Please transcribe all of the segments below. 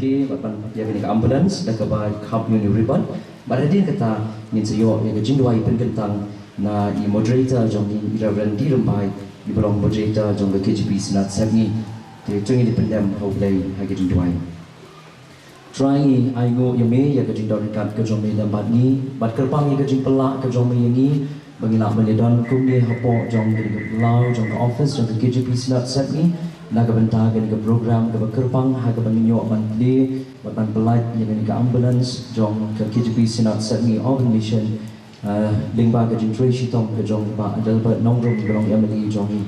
monthly batman ya ke ambulance dak ba khap uni ribbon baradin kata ngin sayo ya ke jindwai penkentang na i moderator jong ni Reverend di rembai i belong moderator jong ke KGP Senat Sabni te tungi di pendam hauplay ha ke jindwai trying I go yame ya ke jindon kat ke jong me lambat ni bat kerpang ya ke jing pelak ke jong me ni bangilak meledon kum ni hapo jong ke lau jong ke office jong ke KGP Senat Sabni naga bentah ke program ke kerpang ha ke banginyo monthly batman pelat ya ke ambulance jong ke KGP Senat Sabni Organ Mission lingba ke jing Tracy Tom ke jong ba Adelbert Nongrum belong Emily jong ni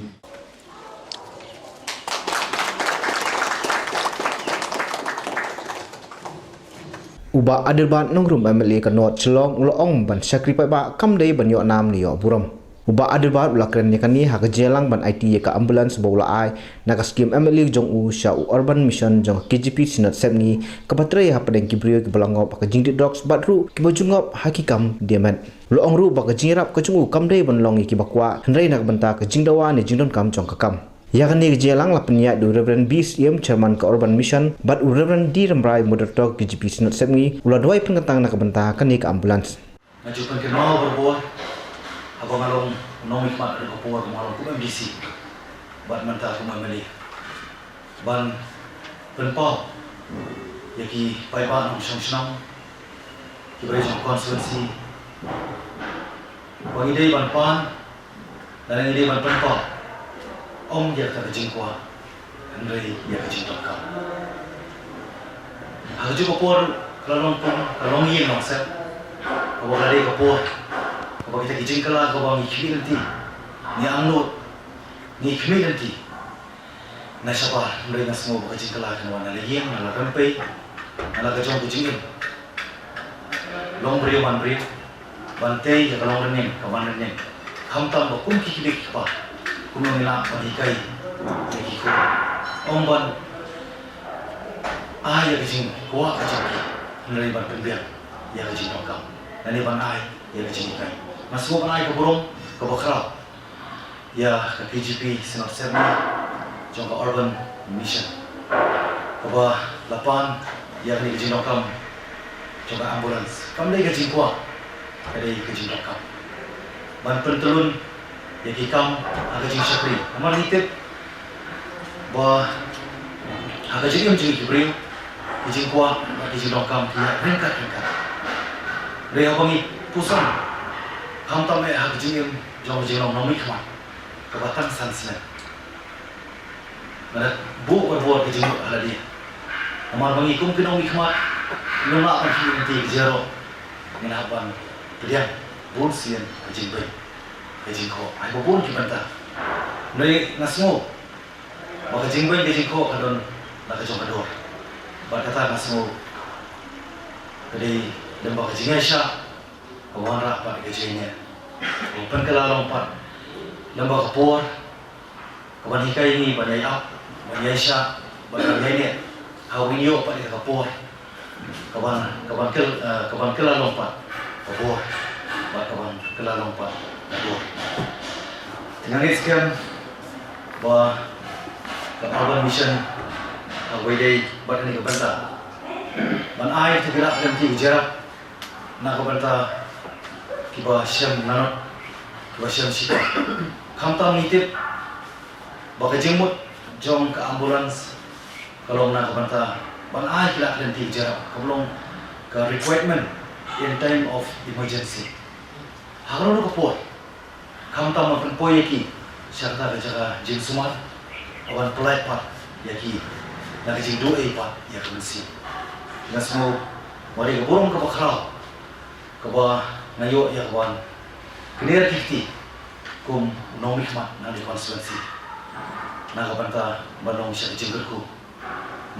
Uba Adelbert Nongrum Emily ke not celong loong ban sakripai ba kam dei ban yo nam ni yo buram Uba Adelbert ulakren ni kani ha ke jelang ban IT ke ambulance bola ai naga skim Emily jong u sha urban mission jong KGP Senat Sabni ke batre ha padeng kibrio ke belangop ke jingdi dogs batru ke bojungop hakikam diamet loong ru ba ke jingrap ke jungu kam dei ban longi ki bakwa hendrai nak benta ke jingdawa ni jingdon kam jong ke kam ya kan ni jelang la penya du Reverend Bis yem chairman ke urban mission bat u Reverend di rembrai moderator KGP Senat Sabni ula doi pengentang nak benta ke ni ke ambulance ngajukan ke mau berbuat abang along nong ikmat ada kapur malam ku MDC bat mentah ku memeli ban penpau yaki pai ba nong senang ki beri jong konstituensi bagi dei ban pan dan ini ban penpau om dia tak jingkwa andrei dia jingkwa aku juga kapur kalau nong yin nong set kapur ada kapur kalau kita kijing kalah kalau ni kimi nanti ni anut ni kimi nanti na siapa mulai nas semua kijing kalah kena lagi yang nak rampai nak kejong kijing long beri ban beri bantai ya kalau rening kawan rening hamtam bakum kikibik apa kuno nila badikai lagi ku omban ya kijing kuah kijing mulai ban pembiak ya kijing tongkang dan ban ya kijing kai masuk naik ke burung ke bakrau ya ke KGP Senat Sabni jong ke urban mission ke bawah lapan ya ni ke jinokam jong ke ambulans kam dei ke jingkwa ke dei ke jinokam ban pentelun ya kikam aga jing syakri amar nitip bawah aga jing jing kibril ke jingkwa ke jinokam ya ringkat rei abangi pusang hamtam me hak jingim jong jingom nomi khma ke batang sansne mana bu berbuat ke jingok ala dia amar bangi kum ke nomi khma luma kan nanti zero nginaban dia bun sien ke jingbe ke jingko ai bun ki banta nei nasmo ba ke jingbe ke jingko kadon na ke jong kador ba kata nasmo kedai demba ke jingesha kawan rapat kecilnya, open kelalong pat, lembah kapur, kawan hikai ini banyak up, banyak syak, banyak ini, hawin yo pat di kapur, kawan kelalong pat, kapur, kawan kelalong pat, kapur. Dengan sekian, bah urban mission, awalnya buat ini kebentar, ban air tergerak dan tiada, nak kebentar. Kiba syam nanot kiba syam sika kamtam nitip baka jemut jong ke ambulans kalau nak banta ban ai kila nanti jarak kabelong ke requirement in time of emergency haro ko po kamtam mapen po yaki syarta ke jaga jin sumat awan pelai pat yaki nak jin doe pat ya kemensi nasmo mari burung ke bakrau ke ba ngayo ya kawan clear kiti kum nomik mat na di konstituensi na kabanta banong siya jinggerku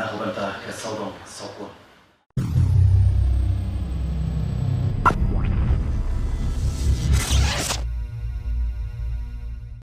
na kabanta ke saudong sokon